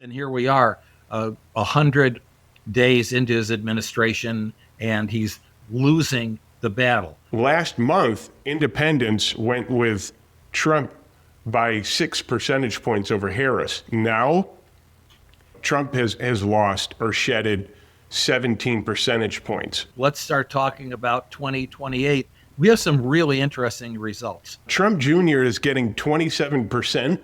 And here we are, 100 days into his administration, and he's losing the battle. Last month, independents went with Trump by 6 percentage points over Harris. Now, Trump has lost or shedded 17 percentage points. Let's start talking about 2028. We have some really interesting results. Trump Jr. is getting 27%,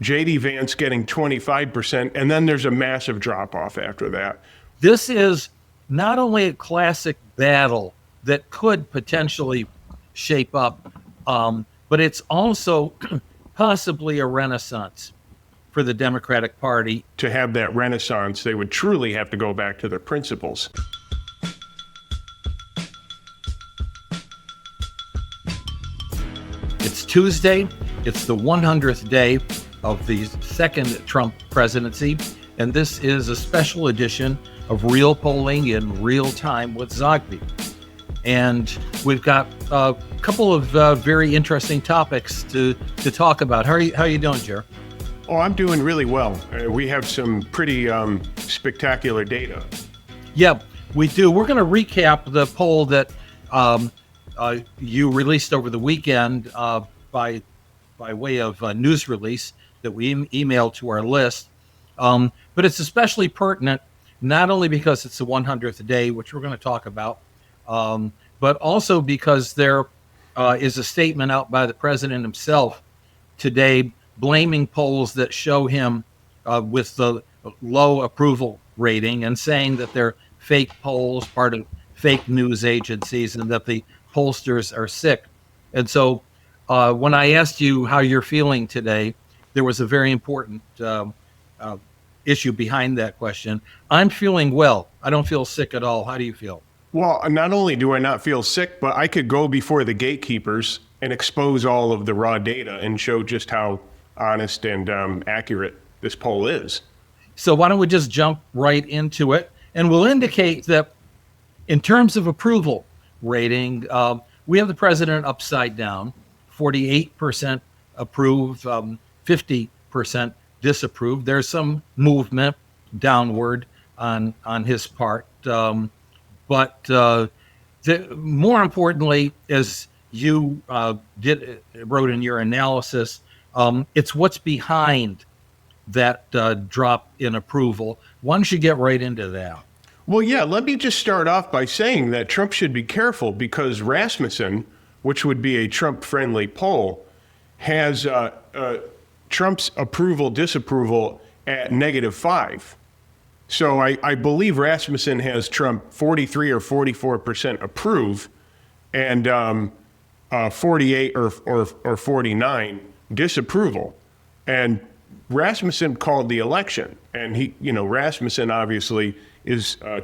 J.D. Vance getting 25%, and then there's a massive drop-off after that. This is not only a classic battle that could potentially shape up, but it's also possibly a renaissance for the Democratic Party. To have that renaissance, they would truly have to go back to their principles. It's Tuesday. It's the 100th day of the second Trump presidency, and this is a special edition of Real Polling in Real Time with Zogby. And we've got a couple of very interesting topics to talk about. How are you doing, Jer? Oh, I'm doing really well. We have some pretty spectacular data. Yeah, we do. We're going to recap the poll that you released over the weekend by way of a news release that we emailed to our list. But it's especially pertinent, not only because it's the 100th day, which we're going to talk about, but also because there is a statement out by the president himself today blaming polls that show him with the low approval rating and saying that they're fake polls, part of fake news agencies, and that the pollsters are sick. And so when I asked you how you're feeling today, there was a very important issue behind that question. I'm feeling well. I don't feel sick at all. How do you feel? Well, not only do I not feel sick, but I could go before the gatekeepers and expose all of the raw data and show just how honest and accurate this poll is. So why don't we just jump right into it? And we'll indicate that in terms of approval rating, we have the president upside down, 48% approve, 50% disapprove. There's some movement downward on his part. But more importantly, as you wrote in your analysis, it's what's behind that drop in approval. Why don't you get right into that? Well, yeah, let me just start off by saying that Trump should be careful because Rasmussen, which would be a Trump-friendly poll, has Trump's approval, disapproval at -5. So I believe Rasmussen has Trump 43 or 44% approve and 48 or 49 disapproval. And Rasmussen called the election, and Rasmussen obviously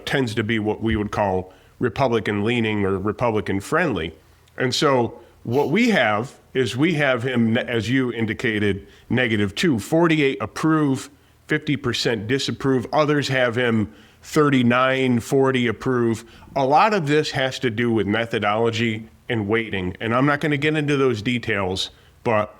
tends to be what we would call Republican leaning or Republican friendly. And so what we have is we have him, as you indicated, -2, 48 approve, 50% disapprove. Others have him 39, 40 approve. A lot of this has to do with methodology and weighting. And I'm not going to get into those details, but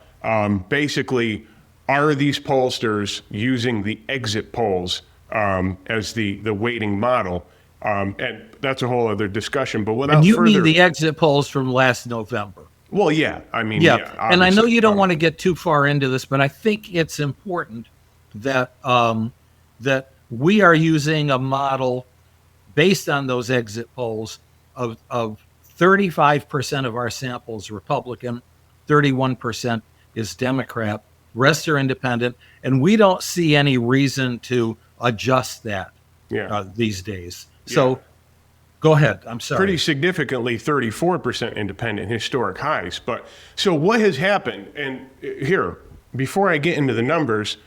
basically, are these pollsters using the exit polls as the weighting model? And that's a whole other discussion. But without and you further, mean the exit polls from last November? Well, yeah. I mean, yeah. And I know you don't want to get too far into this, but I think it's important that that we are using a model based on those exit polls of 35% of our samples Republican, 31% is Democrat, rest are independent, and we don't see any reason to adjust that these days. So go ahead. I'm sorry. Pretty significantly 34% independent, historic highs. But so what has happened? And here, before I get into the numbers,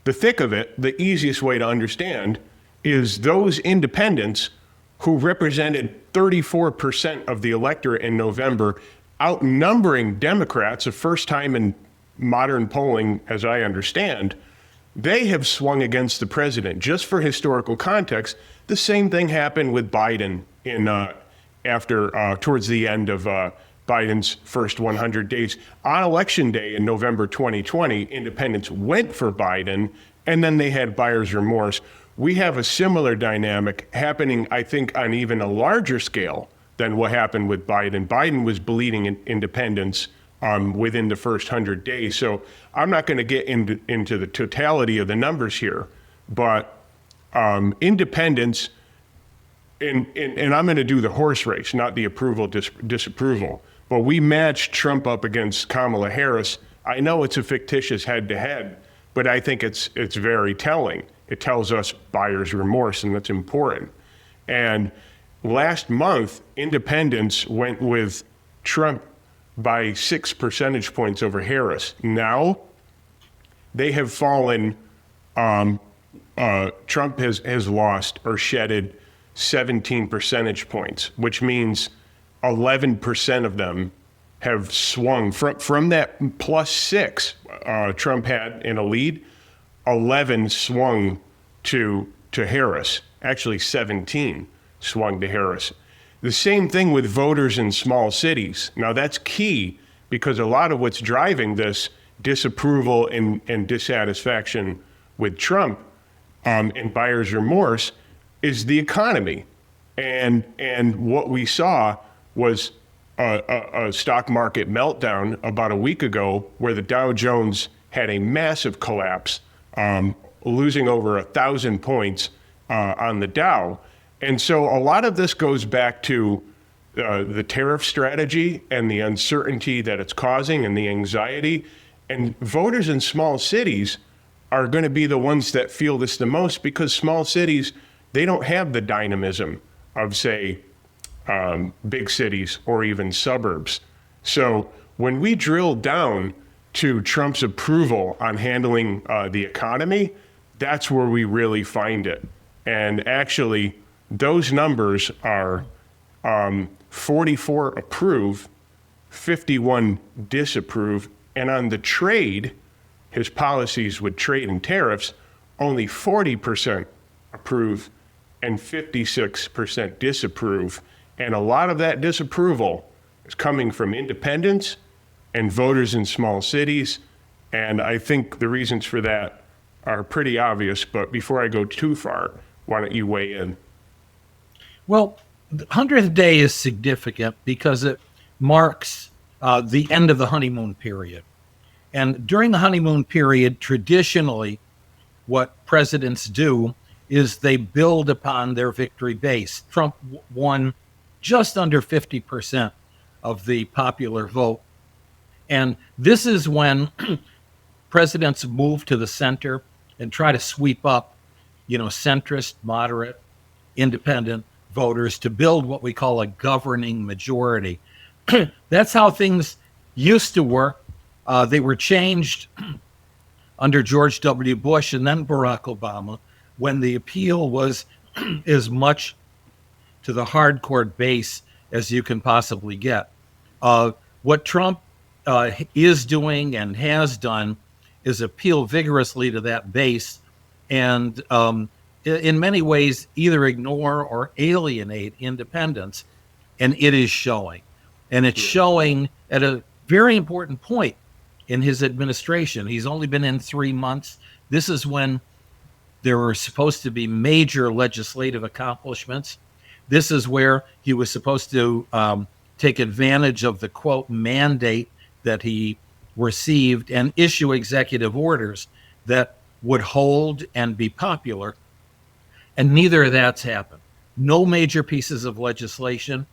the thick of it, the easiest way to understand is those independents who represented 34% of the electorate in November, outnumbering Democrats, a first time in modern polling, as I understand, they have swung against the president. Just for historical context, the same thing happened with Biden towards the end of Biden's first 100 days. On Election Day in November 2020, independents went for Biden, And then they had buyer's remorse. We have a similar dynamic happening, I think, on even a larger scale than what happened with Biden. Biden was bleeding independents within the first 100 days. So I'm not going to get into the totality of the numbers here, but independents, and I'm going to do the horse race, not the approval, disapproval. But we matched Trump up against Kamala Harris. I know it's a fictitious head-to-head, but I think it's very telling. It tells us buyer's remorse, and that's important. And last month, independents went with Trump by 6 percentage points over Harris. Now, they have fallen. Trump has lost or shedded 17 percentage points, which means 11% of them have swung from that +6 Trump had in a lead. 11 swung to Harris. Actually, 17 swung to Harris. The same thing with voters in small cities. Now, that's key because a lot of what's driving this disapproval and dissatisfaction with Trump and buyer's remorse is the economy. And what we saw was a stock market meltdown about a week ago where the Dow Jones had a massive collapse, losing over 1,000 points on the Dow. And so a lot of this goes back to the tariff strategy and the uncertainty that it's causing and the anxiety. And voters in small cities are going to be the ones that feel this the most because small cities, they don't have the dynamism of, say, big cities or even suburbs. So when we drill down to Trump's approval on handling the economy, that's where we really find it. And actually, those numbers are 44 approve, 51 disapprove, and on the trade, his policies with trade and tariffs, only 40% approve and 56% disapprove. And a lot of that disapproval is coming from independents and voters in small cities. And I think the reasons for that are pretty obvious. But before I go too far, why don't you weigh in? Well, the 100th day is significant because it marks the end of the honeymoon period. And during the honeymoon period, traditionally, what presidents do is they build upon their victory base. Trump won just under 50% of the popular vote. And this is when presidents move to the center and try to sweep up, centrist, moderate, independent voters to build what we call a governing majority. That's how things used to work. They were changed under George W. Bush and then Barack Obama when the appeal was as much to the hardcore base as you can possibly get. What Trump is doing and has done is appeal vigorously to that base and in many ways either ignore or alienate independents. And it is showing. And it's showing at a very important point in his administration. He's only been in 3 months. This is when there were supposed to be major legislative accomplishments. This is where he was supposed to take advantage of the, quote, mandate that he received and issue executive orders that would hold and be popular. And neither of that's happened. No major pieces of legislation.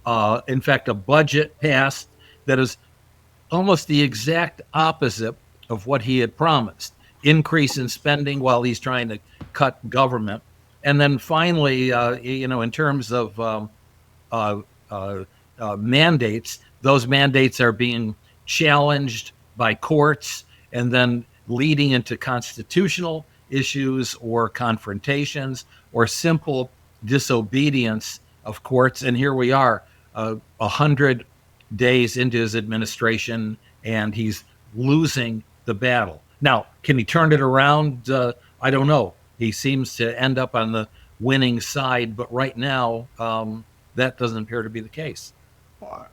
In fact, a budget passed that is almost the exact opposite of what he had promised. Increase in spending while he's trying to cut government. And then finally, in terms of mandates, those mandates are being challenged by courts and then leading into constitutional issues or confrontations or simple disobedience of courts. And here we are, 100 days into his administration, and he's losing the battle. Now, can he turn it around? I don't know. He seems to end up on the winning side, but right now, that doesn't appear to be the case.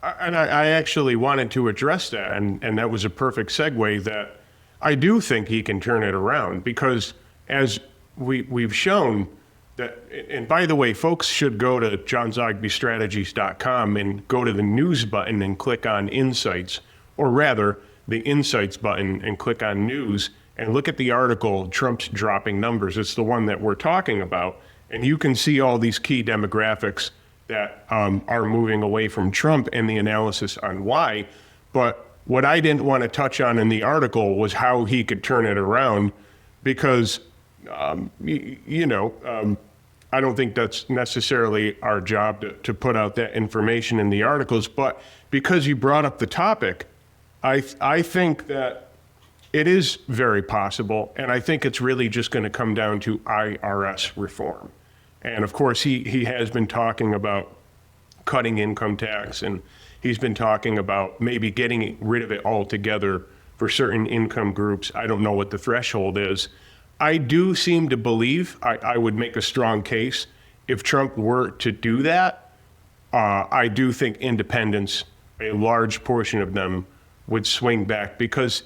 And I actually wanted to address that, and that was a perfect segue that I do think he can turn it around because as we've shown that, and by the way, folks should go to johnzogbystrategies.com and go to the news button and click on Insights, or rather, the Insights button and click on News and look at the article, Trump's Dropping Numbers. It's the one that we're talking about. And you can see all these key demographics that are moving away from Trump and the analysis on why. But what I didn't want to touch on in the article was how he could turn it around, because, I don't think that's necessarily our job to put out that information in the articles. But because you brought up the topic, I think that it is very possible, and I think it's really just going to come down to IRS reform. And of course, he has been talking about cutting income tax, and he's been talking about maybe getting rid of it altogether for certain income groups. I don't know what the threshold is. I do seem to believe, I would make a strong case, if Trump were to do that, I do think independents, a large portion of them, would swing back, because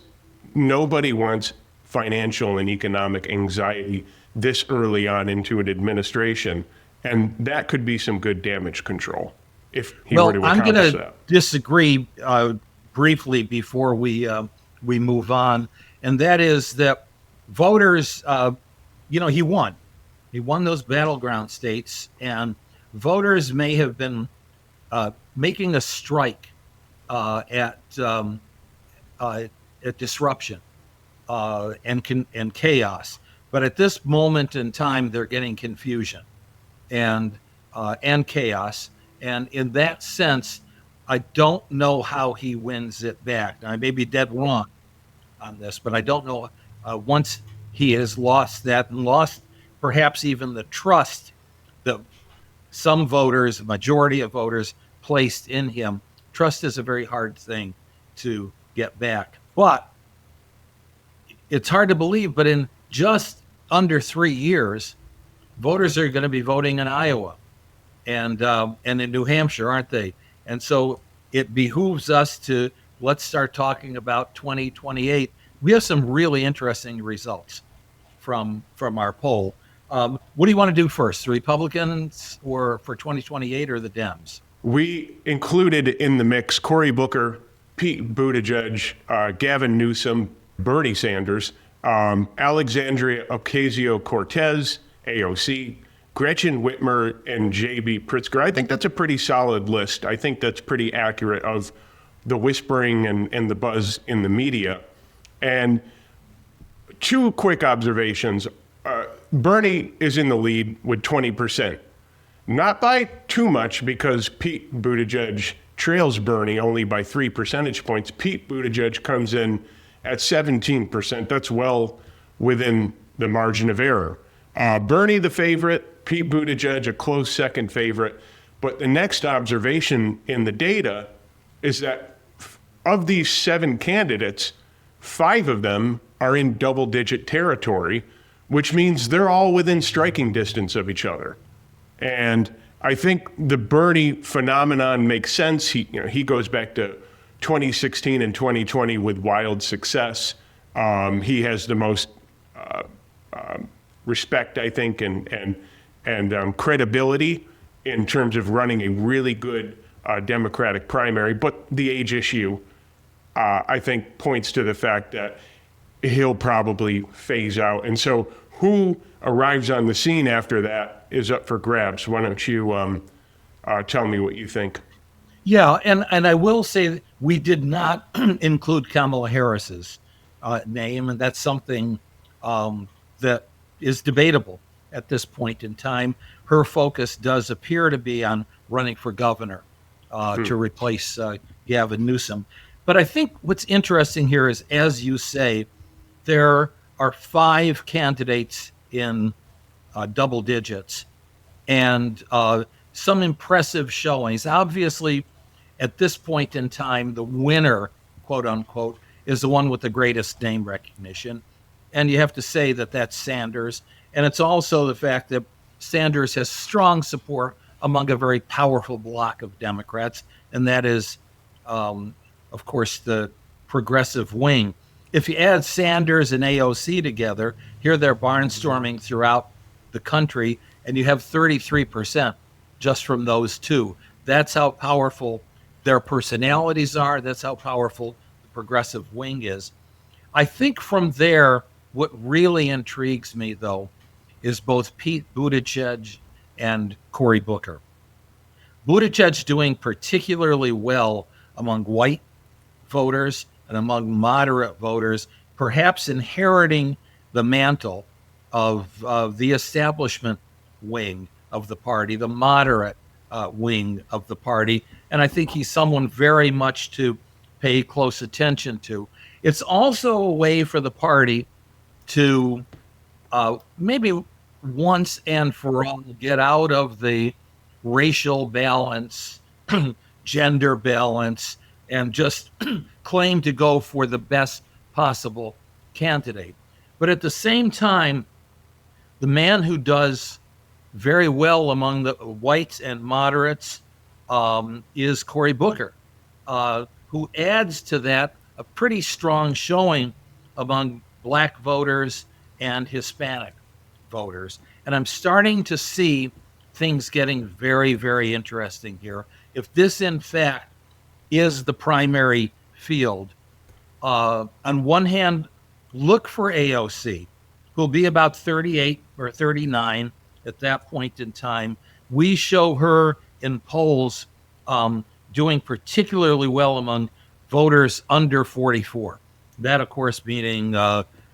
nobody wants financial and economic anxiety this early on into an administration. And that could be some good damage control if he were to accomplish that. I'm going to disagree briefly before we move on. And that is that voters, he won. He won those battleground states, and voters may have been making a strike at disruption and chaos. But at this moment in time, they're getting confusion and chaos. And in that sense, I don't know how he wins it back. Now, I may be dead wrong on this, but I don't know. Once he has lost that and lost perhaps even the trust that some voters, majority of voters, placed in him, trust is a very hard thing to get back. But it's hard to believe, but in just under 3 years, voters are going to be voting in Iowa and in New Hampshire, aren't they? And so it behooves us to let's start talking about 2028. We have some really interesting results from our poll. What do you want to do first, the Republicans or for 2028 or the Dems? We included in the mix Cory Booker, Pete Buttigieg, Gavin Newsom, Bernie Sanders, Alexandria Ocasio-Cortez, AOC, Gretchen Whitmer, and J.B. Pritzker. I think that's a pretty solid list. I think that's pretty accurate of the whispering and the buzz in the media. And two quick observations. Bernie is in the lead with 20%. Not by too much, because Pete Buttigieg trails Bernie only by 3 percentage points. Pete Buttigieg comes in at 17%. That's well within the margin of error. Bernie the favorite, Pete Buttigieg a close second favorite. But the next observation in the data is that of these 7 candidates, 5 of them are in double-digit territory, which means they're all within striking distance of each other. And I think the Bernie phenomenon makes sense. He goes back to 2016 and 2020 with wild success. He has the most respect, I think, and credibility in terms of running a really good Democratic primary. But the age issue, I think, points to the fact that he'll probably phase out. And so who arrives on the scene after that is up for grabs. Why don't you tell me what you think? Yeah, and I will say that we did not include Kamala Harris's name, and that's something that is debatable at this point in time. Her focus does appear to be on running for governor to replace Gavin Newsom. But I think what's interesting here is, as you say, there are 5 candidates in double digits and some impressive showings. Obviously, at this point in time, the winner, quote unquote, is the one with the greatest name recognition. And you have to say that that's Sanders. And it's also the fact that Sanders has strong support among a very powerful bloc of Democrats. And that is, of course, the progressive wing. if you add Sanders and AOC together, here they're barnstorming throughout the country, and you have 33% just from those two. That's how powerful their personalities are. That's how powerful the progressive wing is. I think from there, what really intrigues me, though, is both Pete Buttigieg and Cory Booker. Buttigieg doing particularly well among white voters and among moderate voters, perhaps inheriting the mantle of the establishment wing of the party, the moderate wing of the party. And I think he's someone very much to pay close attention to. It's also a way for the party to maybe once and for all get out of the racial balance, gender balance, and just claim to go for the best possible candidate. But at the same time, the man who does very well among the whites and moderates is Cory Booker, who adds to that a pretty strong showing among black voters and Hispanic voters. And I'm starting to see things getting very, very interesting here. If this, in fact, is the primary field, on one hand, look for AOC, who'll be about 38 or 39 at that point in time. We show her in polls doing particularly well among voters under 44. That, of course, meaning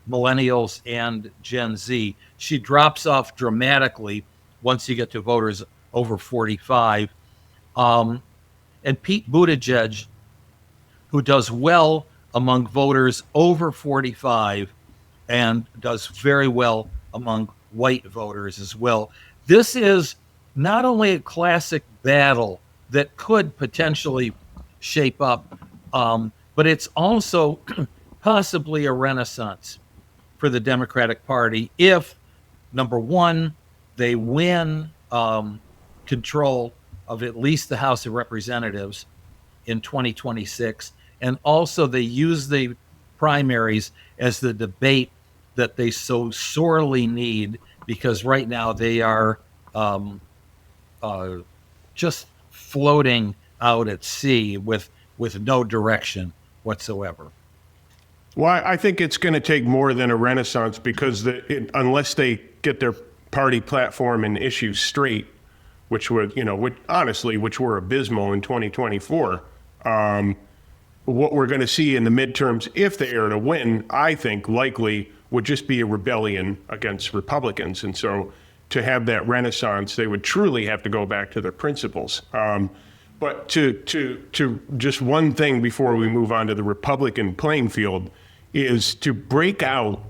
millennials and Gen Z. She drops off dramatically once you get to voters over 45. And Pete Buttigieg, who does well among voters over 45 and does very well among white voters as well. This is not only a classic battle that could potentially shape up, but it's also possibly a renaissance for the Democratic Party if, number one, they win control of at least the House of Representatives in 2026, and also they use the primaries as the debate that they so sorely need, because right now they are just floating out at sea with no direction whatsoever. Well, I think it's going to take more than a renaissance because unless they get their party platform and issues straight, which were abysmal in 2024, what we're going to see in the midterms, if they are to win, I think likely would just be a rebellion against Republicans. And so to have that renaissance, they would truly have to go back to their principles. But to just one thing before we move on to the Republican playing field is to break out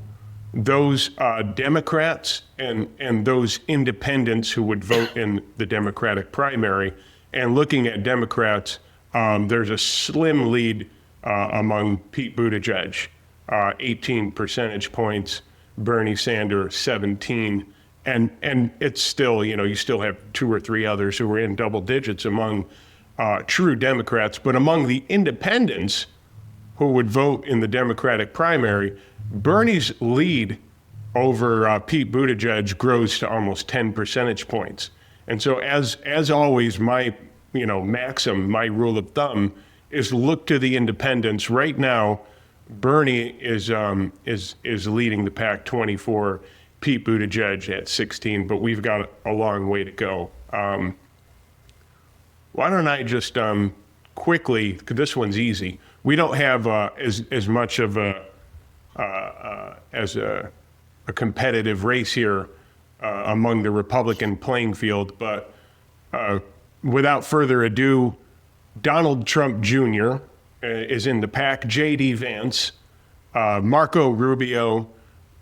those Democrats and those independents who would vote in the Democratic primary. And looking at Democrats, there's a slim lead among Pete Buttigieg, 18 percentage points, Bernie Sanders, 17. And it's still, you still have two or three others who are in double digits among true Democrats. But among the independents who would vote in the Democratic primary, Bernie's lead over Pete Buttigieg grows to almost 10 percentage points. And so as always, my maxim, my rule of thumb is look to the independents. Right now, Bernie is leading the pack 24, Pete Buttigieg at 16, but we've got a long way to go. Why don't I just quickly, because this one's easy. We don't have as much of a competitive race here among the Republican playing field, but without further ado, Donald Trump Jr. is in the pack, J.D. Vance, Marco Rubio,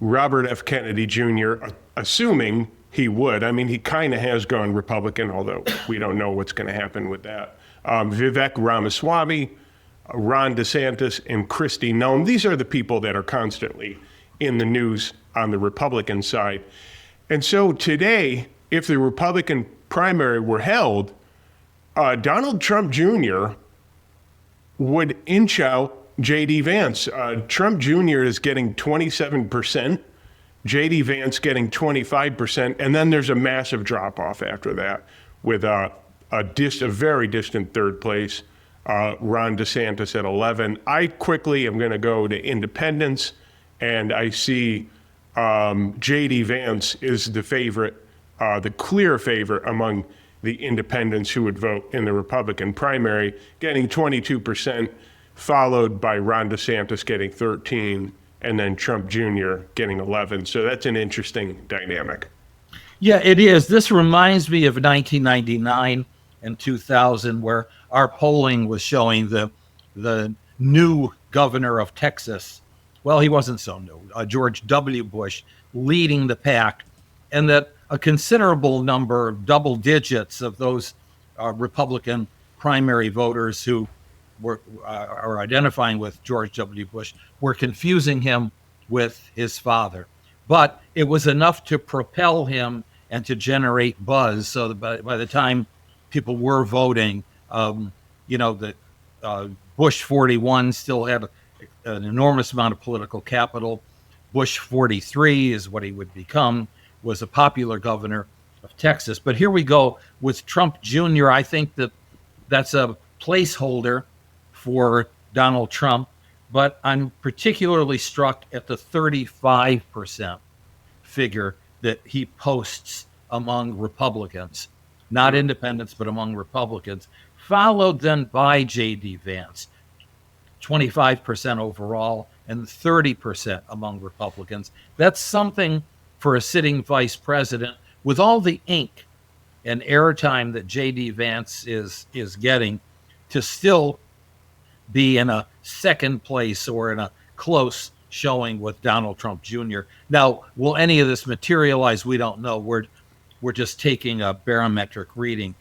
Robert F. Kennedy Jr., assuming he would. I mean, he kind of has gone Republican, although we don't know what's going to happen with that. Vivek Ramaswamy, Ron DeSantis, and Kristi Noem. These are the people that are constantly in the news on the Republican side. And so today, if the Republican primary were held, Donald Trump Jr. would inch out J.D. Vance. Trump Jr. is getting 27%, J.D. Vance getting 25%, and then there's a massive drop-off after that with a very distant third place, Ron DeSantis at 11. I quickly am going to go to independents, and I see J.D. Vance is the favorite, the clear favorite among the independents who would vote in the Republican primary, getting 22%, followed by Ron DeSantis getting 13%, and then Trump Jr. getting 11%. So that's an interesting dynamic. Yeah, it is. This reminds me of 1999 and 2000, where our polling was showing the new governor of Texas. Well, he wasn't so new. George W. Bush leading the pack, and that a considerable number, double digits, of those Republican primary voters who are identifying with George W. Bush were confusing him with his father. But it was enough to propel him and to generate buzz, so that by the time people were voting, that Bush 41 still had an enormous amount of political capital. Bush 43 is what he would become, was a popular governor of Texas. But here we go with Trump Jr. I think that's a placeholder for Donald Trump, but I'm particularly struck at the 35% figure that he posts among Republicans, not independents, but among Republicans, followed then by J.D. Vance, 25% overall and 30% among Republicans. That's something for a sitting vice president with all the ink and airtime that J.D. Vance is getting, to still be in a second place or in a close showing with Donald Trump Jr. Now, will any of this materialize? We don't know. We're just taking a barometric reading.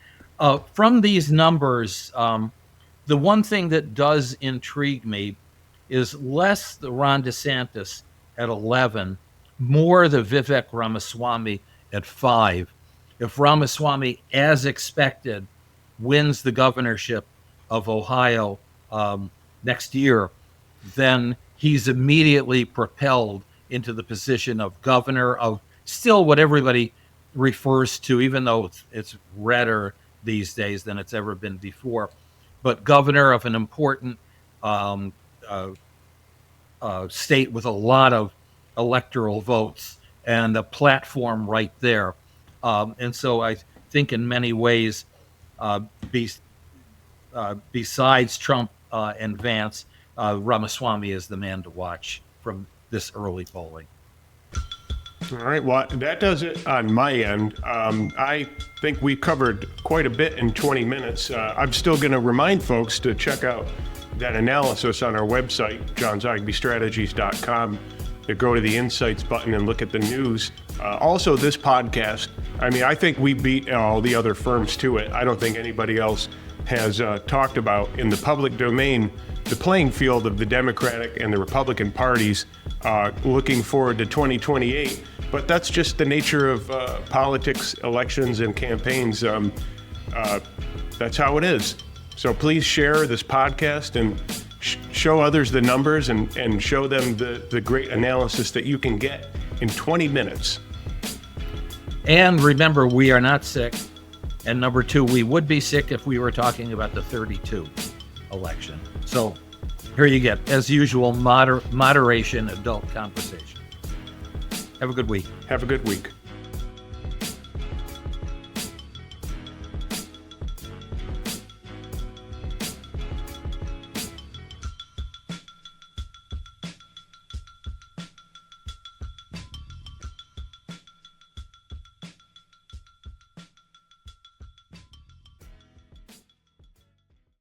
From these numbers, the one thing that does intrigue me is less the Ron DeSantis at 11, more the Vivek Ramaswamy at 5. If Ramaswamy, as expected, wins the governorship of Ohio next year, then he's immediately propelled into the position of governor of still what everybody refers to, even though it's redder these days than it's ever been before, but governor of an important state with a lot of electoral votes and a platform right there. And so I think in many ways, besides Trump and Vance, Ramaswamy is the man to watch from this early polling. All right, well, that does it on my end. I think we covered quite a bit in 20 minutes. I'm still going to remind folks to check out that analysis on our website, johnzogbystrategies.com, to go to the Insights button and look at the news. Also, this podcast, I think we beat all the other firms to it. I don't think anybody else has talked about in the public domain the playing field of the Democratic and the Republican parties looking forward to 2028. But that's just the nature of politics, elections, and campaigns. That's how it is. So please share this podcast and show others the numbers and show them the great analysis that you can get in 20 minutes. And remember, we are not sick. And number two, we would be sick if we were talking about the 32 election. So here you get, as usual, moderation, adult conversation. Have a good week. Have a good week.